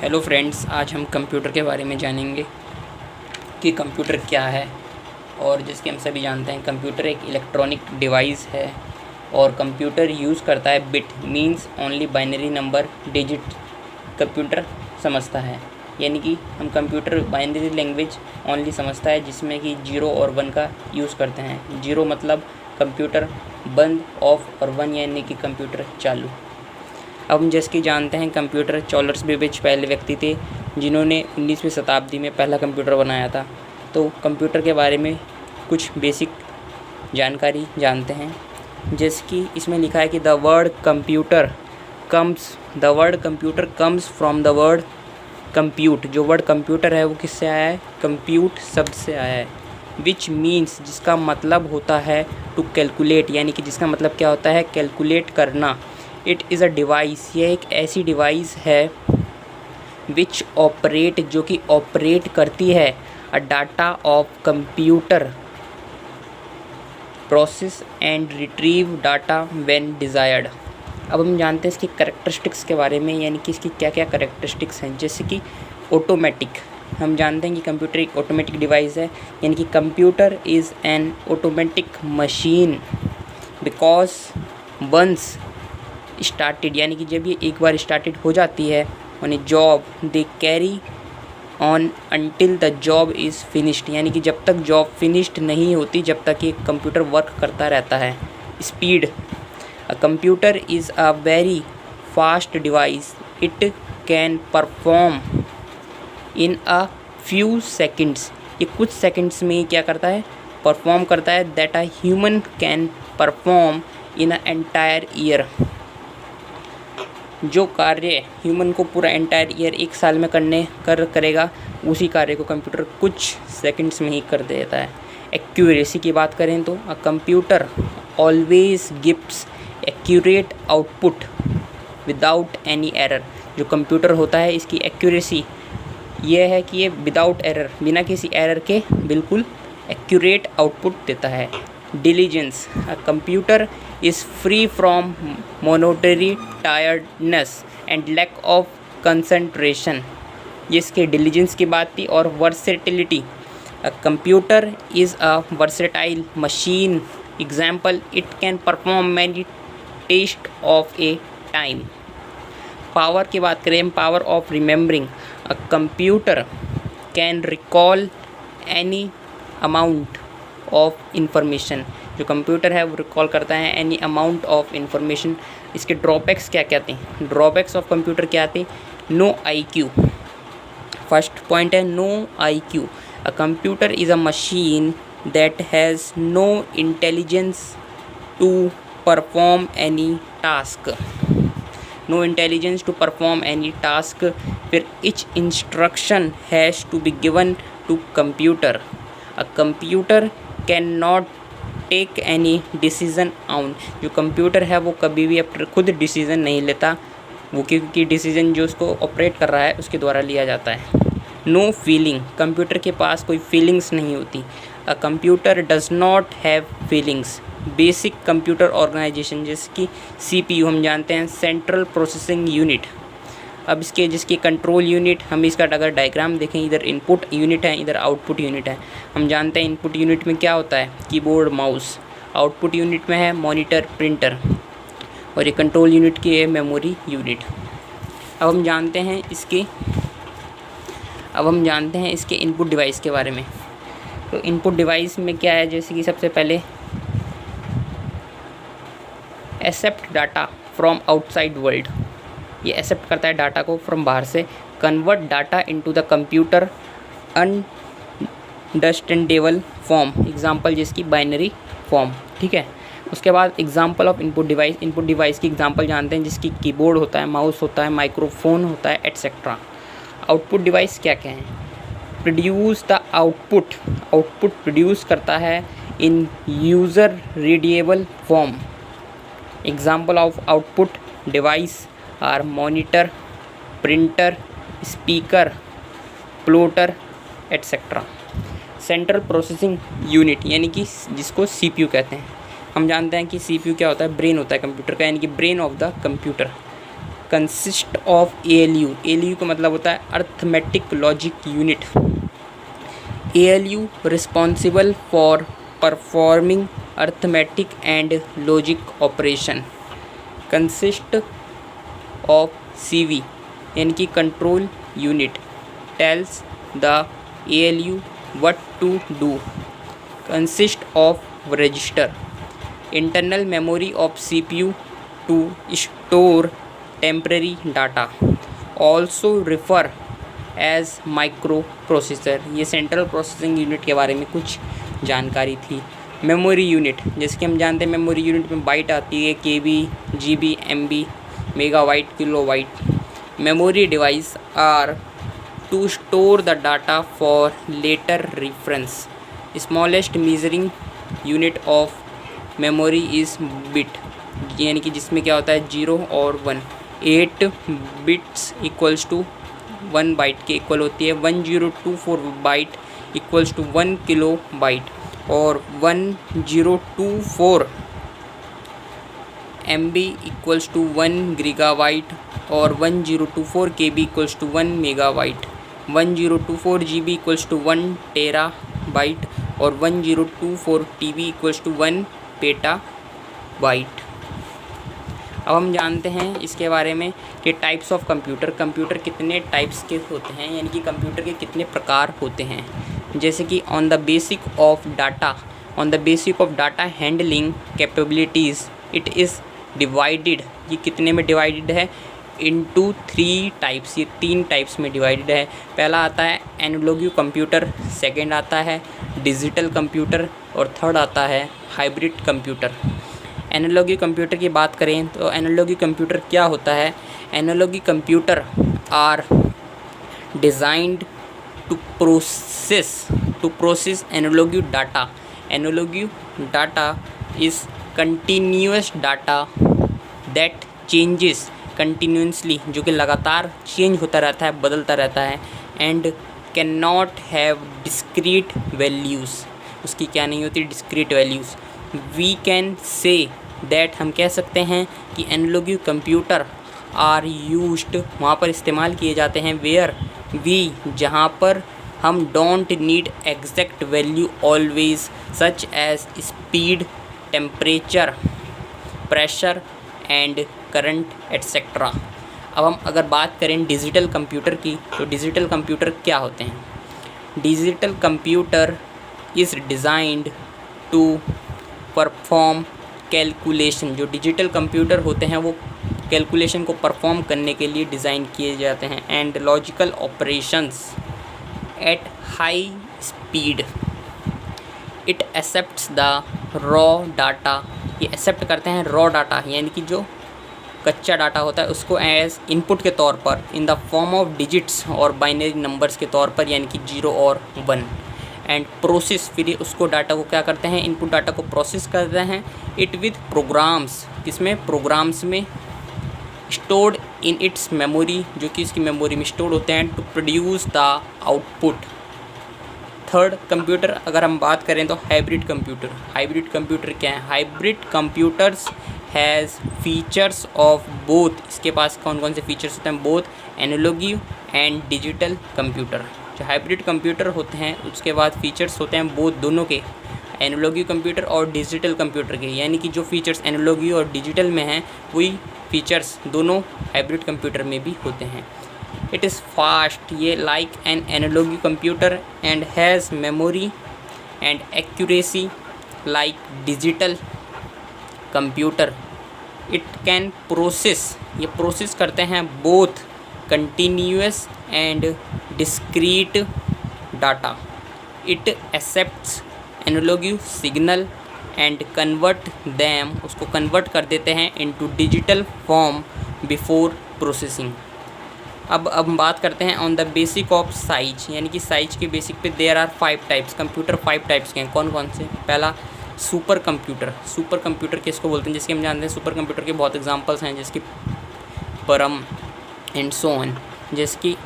Hello friends, आज हम computer के बारे में जानेंगे कि कंप्यूटर क्या है। और जैसे कि हम सभी जानते हैं, कंप्यूटर एक इलेक्ट्रॉनिक डिवाइस है और कंप्यूटर यूज़ करता है bit means only binary number digit computer समझता है। यानी कि हम कंप्यूटर बाइनरी लैंग्वेज ओनली समझता है, जिसमें कि 0 और 1 का यूज़ करते हैं। 0 मतलब कंप्यूटर बंद, ऑफ, और 1 यानी कि कंप्यूटर चालू। अब हम जैसे कि जानते हैं, कंप्यूटर चार्ल्स बेबेज पहले व्यक्ति थे जिन्होंने 19वीं शताब्दी में पहला कंप्यूटर बनाया था। तो कंप्यूटर के बारे में कुछ बेसिक जानकारी जानते हैं। जैसे कि इसमें लिखा है कि the word computer comes from the word compute. जो वर्ड कंप्यूटर है वो किससे आया है? कंप्यूट शब्द से आया है। विच मीन्स, जिसका मतलब होता है टू कैलकुलेट, यानी कि जिसका मतलब क्या होता है? कैलकुलेट करना। इट इज़ अ डिवाइस, यह एक ऐसी डिवाइस है विच ऑपरेट, जो कि ऑपरेट करती है अ data of computer process and retrieve data when desired. अब हम जानते हैं इसकी कैरेक्टरिस्टिक्स के बारे में, यानी कि इसकी क्या क्या कैरेक्टरिस्टिक्स हैं। जैसे कि ऑटोमेटिक, हम जानते हैं कि कंप्यूटर एक ऑटोमेटिक डिवाइस है, यानी कि computer is an automatic machine because once started, यानी कि जब ये एक बार स्टार्टेड हो जाती है, उन्हें job they carry on until the job is finished, यानी कि जब तक जॉब फिनिश्ड नहीं होती, जब तक ये कंप्यूटर वर्क करता रहता है। Speed, a computer is a very fast device, it can perform in a few seconds, ये कुछ सेकेंड्स में क्या करता है? परफॉर्म करता है। That a human can perform in a entire year, जो कार्य ह्यूमन को पूरा एंटायर ईयर एक साल में करेगा, उसी कार्य को कंप्यूटर कुछ सेकंड्स में ही कर देता है। एक्यूरेसी की बात करें तो a computer always gives accurate output without any error. जो कंप्यूटर होता है, इसकी एक्यूरेसी ये है कि ये विदाउट एरर, बिना किसी एरर के बिल्कुल एक्यूरेट आउटपुट देता है। Diligence, a computer is free from monotony tiredness and lack of concentration, ये इसके डिलीजेंस की बात थी। और versatility, a computer is a versatile machine, example it can perform many test of a time. Power की बात करें, power of remembering, a computer can recall any amount of information, जो कंप्यूटर है वो रिकॉल करता है एनी अमाउंट ऑफ इंफॉर्मेशन। इसके drawbacks क्या क्या थे? ड्रॉबैक्स ऑफ कंप्यूटर क्या थे? नो IQ, फर्स्ट पॉइंट है no IQ। A computer is a machine that has no intelligence to perform any task, no intelligence to perform any task. फिर each instruction has to be given to computer. A computer can not take any decision on, जो computer है वो कभी भी खुद decision नहीं लेता, वो क्योंकि डिसीज़न जो उसको ऑपरेट कर रहा है उसके द्वारा लिया जाता है। नो फीलिंग, कंप्यूटर के पास कोई फीलिंग्स नहीं होती। A computer does not have feelings. Basic computer organisation, जैसे कि CPU हम जानते हैं, सेंट्रल प्रोसेसिंग यूनिट। अब इसके जिसकी कंट्रोल यूनिट, हम इसका अगर डायग्राम देखें, इधर इनपुट यूनिट है, इधर आउटपुट यूनिट है। हम जानते हैं इनपुट यूनिट में क्या होता है? Keyboard, mouse. आउटपुट यूनिट में है मॉनिटर, प्रिंटर। और ये कंट्रोल यूनिट की है मेमोरी यूनिट। अब हम जानते हैं इसके इनपुट डिवाइस के बारे में। तो इनपुट डिवाइस में क्या है? जैसे कि सबसे पहले accept data from outside world, ये एक्सेप्ट करता है डाटा को फ्रॉम बाहर से। Convert data into the computer understandable form, example जिसकी बाइनरी फॉर्म, ठीक है। उसके बाद example of input device, input device की एग्जांपल जानते हैं, जिसकी कीबोर्ड होता है, माउस होता है, माइक्रोफोन होता है, एट्सेट्रा। आउटपुट डिवाइस क्या क्या हैं? Produce the output, output produce करता है in user readable form. Example of output device are monitor, printer, speaker, plotter, etcetera. Central processing unit, यानी कि जिसको CPU कहते हैं। हम जानते हैं कि CPU क्या होता है? ब्रेन होता है कंप्यूटर का, यानी कि brain of the computer. Consist of ALU का मतलब होता है arithmetic logic unit. ALU responsible for performing arithmetic and logic operation. Consist of CV यानी कि control unit tells the ALU what to do। consist of register internal memory of CPU to store temporary data, also refer as microprocessor। ये central processing unit के बारे में कुछ जानकारी थी। Memory unit, जैसे कि हम जानते हैं मेमोरी यूनिट में बाइट आती है, KB, GB, MB, megabyte, kilobyte. Memory device are to store the data for later reference। smallest measuring unit of memory is bit, यानी कि जिसमें क्या होता है 0 और 1। 8 बिट्स इक्वल्स टू 1 बाइट के इक्वल होती है। 1024 byte equals to 1 kilo byte, और 1024 MB इक्वल्स टू 1 गीगाबाइट, और 1024 KB equals to 1 megabyte. 1024 GB equals to 1 terabyte, और 1024 TB इक्वल्स टू 1 पेटाबाइट। अब हम जानते हैं इसके बारे में कि टाइप्स ऑफ कंप्यूटर कितने टाइप्स के होते हैं, यानी कि कंप्यूटर के कितने प्रकार होते हैं। जैसे कि on the basic of data handling capabilities it is divided. ये कितने में डिवाइडेड है? Into 3 types. ये 3 टाइप्स में डिवाइडेड है। पहला आता है एनालॉग कंप्यूटर, सेकंड आता है डिजिटल कंप्यूटर, और थर्ड आता है हाइब्रिड कंप्यूटर। एनालॉग कंप्यूटर की बात करें तो एनालॉग कंप्यूटर क्या होता है? Analog computer are designed to process analog data. Analog data is continuous data that changes continuously, जो कि लगातार चेंज होता रहता है, बदलता रहता है। And can not have discrete values, उसकी क्या नहीं होती? Discrete values. We can say that, हम कह सकते हैं कि एनालॉग कंप्यूटर आर यूज्ड, वहाँ पर इस्तेमाल किए जाते हैं। वेयर वी, जहाँ पर हम don't need exact value always, such as speed, temperature, pressure and current etcetera. अब हम अगर बात करें डिजिटल कंप्यूटर की, तो डिजिटल कंप्यूटर क्या होते हैं? Digital computer is designed to perform calculation. जो डिजिटल कंप्यूटर होते हैं वो कैलकुलेशन को परफॉर्म करने के लिए डिज़ाइन किए जाते हैं। And logical operations at high speed. It accepts the raw data. ये एक्सेप्ट करते हैं रॉ डाटा, यानी कि जो कच्चा डाटा होता है उसको एज इनपुट के तौर पर in the form of digits और बाइनरी नंबर्स के तौर पर, यानी कि 0 और 1। एंड प्रोसेस, फिर उसको डाटा को क्या करते हैं? इनपुट डाटा को प्रोसेस करते हैं। इट विद प्रोग्राम्स, किसमें? प्रोग्राम्स में। स्टोर्ड इन इट्स मेमोरी, जो कि इसकी मेमोरी में स्टोर होते हैं। To produce the output. Third computer अगर हम बात करें तो हाइब्रिड कंप्यूटर। हाइब्रिड कंप्यूटर क्या है? Hybrid computers has features of both. इसके पास कौन कौन से फीचर्स होते हैं? Both analog and digital computer. जो हाइब्रिड कंप्यूटर होते हैं उसके बाद फीचर्स होते हैं बोथ, दोनों के, एनालॉग कंप्यूटर और डिजिटल कंप्यूटर के। यानी कि जो फीचर्स एनालॉग और डिजिटल में हैं वही फीचर्स दोनों हाइब्रिड कंप्यूटर में भी होते हैं। इट इज़ फास्ट, ये like an analogue computer and has memory and accuracy like digital computer. It can process, ये प्रोसेस करते हैं both continuous and discrete data. It accepts analogue signal and convert them, उसको convert कर देते हैं into digital form before processing. अब हम बात करते हैं on the basic of size, यानी कि साइज के बेसिक पे there are 5 types. Computer 5 types के हैं। कौन कौन से? पहला सुपर कंप्यूटर। सुपर कंप्यूटर किसको बोलते हैं? जिसके हम जानते हैं सुपर कंप्यूटर के बहुत एग्जांपल्स हैं, जैसे कि परम एंड सो ऑन। जैसे कि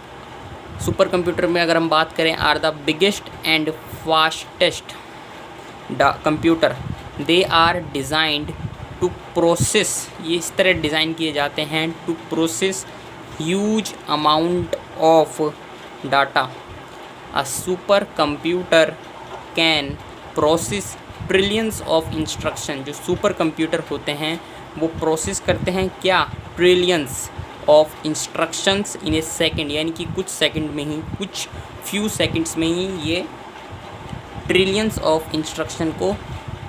सुपर कंप्यूटर में अगर हम बात करें, are the biggest and fastest computer. They are designed to process, ये इस तरह डिज़ाइन किए जाते हैं to process huge amount of data. A super computer can process trillions of instruction. जो सुपर कंप्यूटर होते हैं वो प्रोसेस करते हैं क्या, trillions of instructions in a second, यानी कि कुछ सेकंड में ही, कुछ फ्यू सेकंड्स में ही ये ट्रिलियंस ऑफ इंस्ट्रक्शन को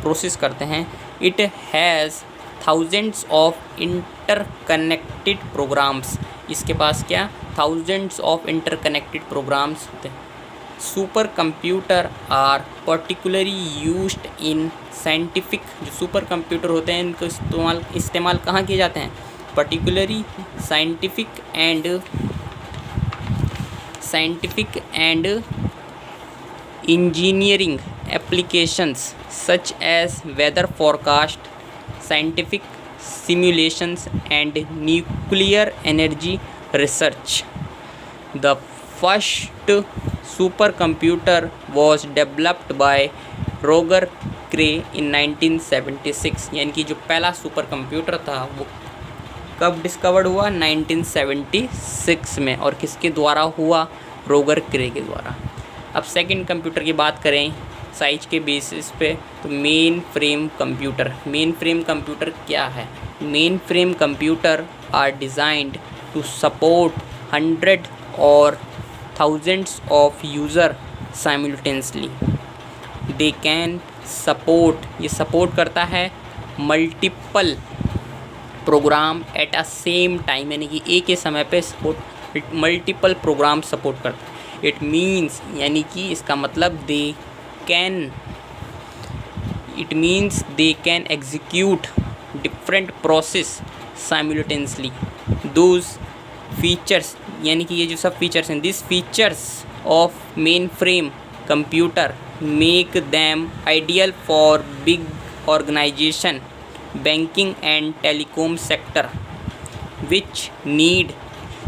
प्रोसेस करते हैं। It has thousands of interconnected programs. इसके पास क्या, थाउजेंड्स ऑफ इंटरकनेक्टेड प्रोग्राम्स होते हैं। Super computer are particularly used in scientific. जो सुपर कंप्यूटर होते हैं इनको इस्तेमाल कहाँ किए जाते हैं, particularly scientific and engineering applications such as weather forecast, scientific simulations and nuclear energy research. The first super computer was developed by Roger Cray इन 1976। यानी कि जो पहला सुपर कंप्यूटर था वो कब डिस्कवर्ड हुआ, 1976 में, और किसके द्वारा हुआ, रोगर क्रे के द्वारा। अब सेकंड कंप्यूटर की बात करें साइज के बेसिस पे, तो main frame computer. Main frame computer क्या है, main frame computer are designed to support 100 और thousands of user simultaneously. They can support, ये सपोर्ट करता है multiple program at a same time, यानी कि एक ही समय पे सपोर्ट मल्टीपल प्रोग्राम सपोर्ट करता है। इट मीन्स, यानी कि इसका मतलब it means they can execute different process simultaneously. Those features, यानी कि ये जो सब फीचर्स हैं, this features of main frame computer make them ideal for big organisation, banking and telecom sector, which need,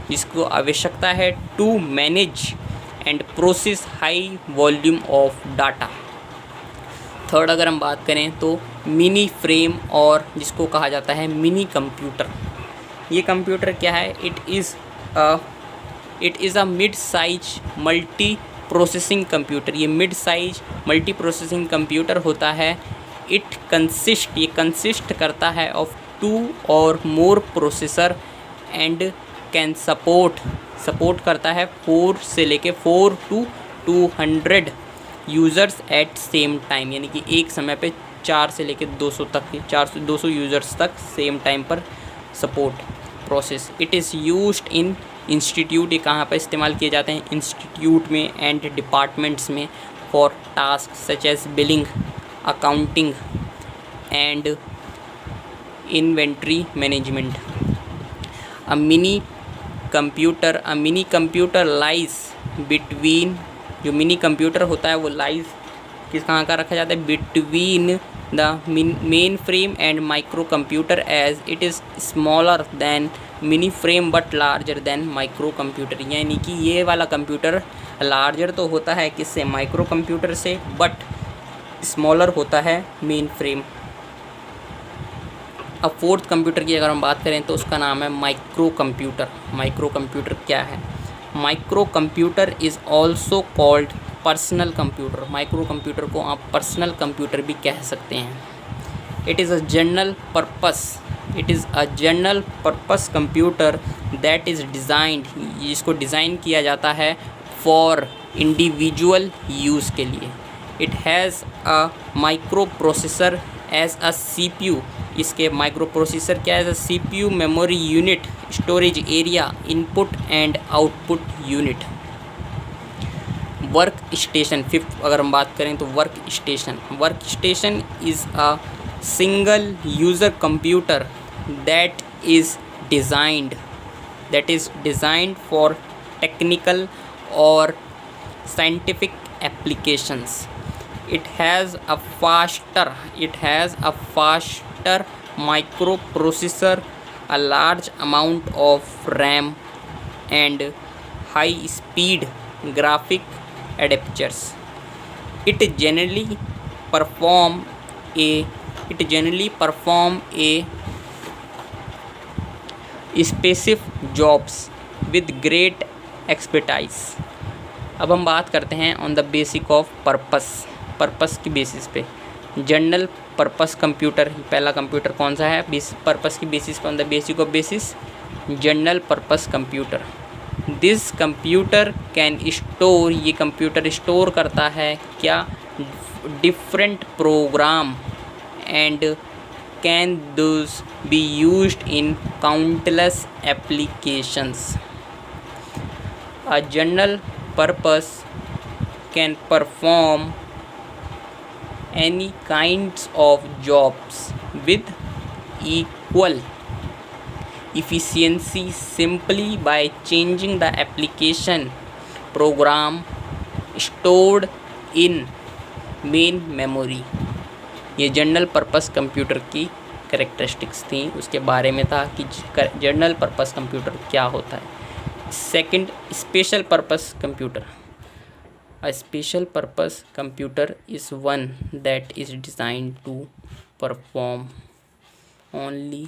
जिसको आवश्यकता है to manage and process high volume of data. Third अगर हम बात करें तो मिनी फ्रेम, और जिसको कहा जाता है मिनी कंप्यूटर। ये कंप्यूटर क्या है, it is a mid size multi processing computer. ये mid size multi processing computer होता है। ये कंसिस्ट करता है ऑफ 2 और more processor and can support करता है 4 से लेके 4 to 200 users at same time, यानी कि एक समय पे 4 से लेके 200 तक, 200 यूज़र्स तक सेम टाइम पर support process. It is used in institute, ये कहाँ पर इस्तेमाल किए जाते हैं, इंस्टीट्यूट में एंड डिपार्टमेंट्स में, for task such as billing, accounting and inventory management. A mini computer lies between, जो मिनी कंप्यूटर होता है वो लाइज कहाँ का रखा जाता है, between the main frame and micro computer, as it is smaller than mini frame but larger than micro computer. यानी कि ये वाला कंप्यूटर लार्जर तो होता है किससे, माइक्रो कंप्यूटर से, बट स्मॉलर होता है मेन फ्रेम। अब फोर्थ कंप्यूटर की अगर हम बात करें तो उसका नाम है माइक्रो कंप्यूटर। माइक्रो कंप्यूटर क्या है, micro computer is also called personal computer. Micro computer को आप पर्सनल कंप्यूटर भी कह सकते हैं। It is a general purpose computer that is designed, जिसको डिज़ाइन किया जाता है फॉर इंडिविजुअल यूज़ के लिए। It has a micro processor as a CPU। इसके माइक्रो प्रोसेसर क्या है, CPU, memory unit, storage area, input and output unit. Work station, fifth अगर हम बात करें तो work station is a single user computer that is designed for technical or scientific applications. It has a faster microprocessor, a large amount of RAM and high speed graphic adapters. It generally perform a It generally perform a specific jobs with great expertise. अब हम बात करते हैं on the basic of purpose की basis पे। General purpose computer, पहला computer कौन सा है पर्पस की बेसिस पे, on the basic of basis general purpose computer. This computer can store, ये कंप्यूटर स्टोर करता है क्या, different program and can those be used in countless applications. A general purpose can perform any kinds of jobs with equal efficiency simply by changing the application program stored in main memory. ये general purpose computer की characteristics थी, उसके बारे में था कि general purpose computer क्या होता है। Second, special purpose computer. A special purpose computer is one that is designed to perform only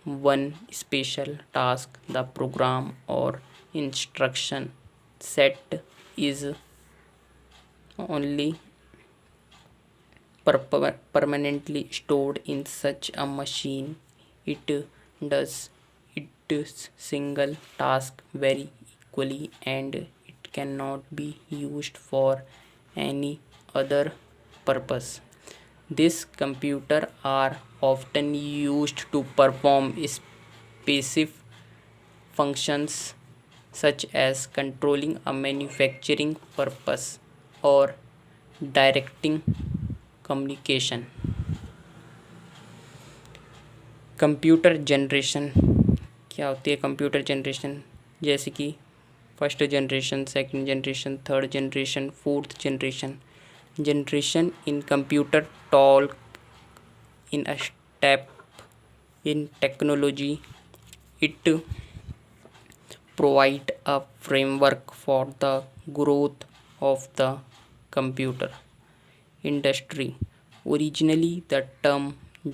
one special task. The program और instruction set is only permanently stored in such a machine. It does its single task very equally and it cannot be used for any other purpose. These computers are often used to perform specific functions such as controlling a manufacturing purpose or directing communication. Computer generation क्या होती है? Computer generation जैसे कि first generation, second generation, third generation, fourth generation. Generation in computer talk in a step in technology. It provide a framework for the growth of the computer industry. Originally, the term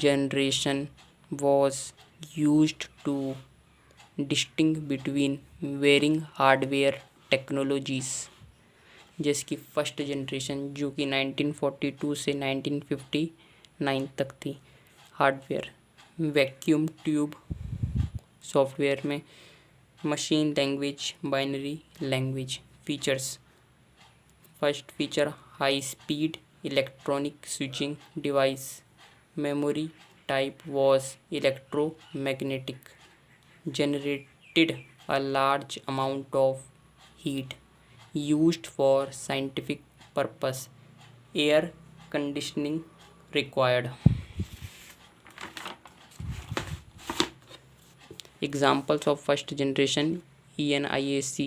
generation was used to distinguish between varying hardware technologies. जिसकी first generation जो कि 1942 से 1959 तक थी। Hardware vacuum tube, software में machine language, binary language. Features, first feature high speed electronic switching device. Memory type was electromagnetic. Generated a large amount of heat. Used for scientific purpose. Air conditioning required. Examples of first generation: ENIAC,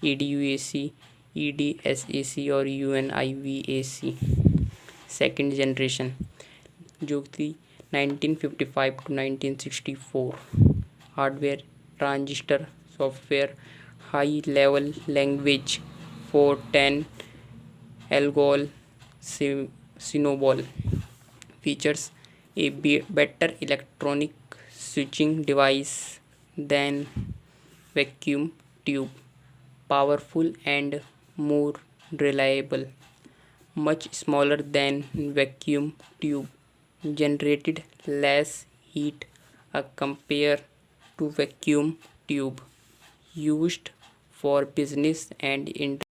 EDUAC, EDSAC और UNIVAC. Second generation जो थी 1955 to 1964. Hardware transistor, software high level language for 10 ALGOL SNOBOL. Features a better electronic switching device than vacuum tube. Powerful and more reliable. Much smaller than vacuum tube. Generated less heat compared to vacuum tube. Used for business and industry.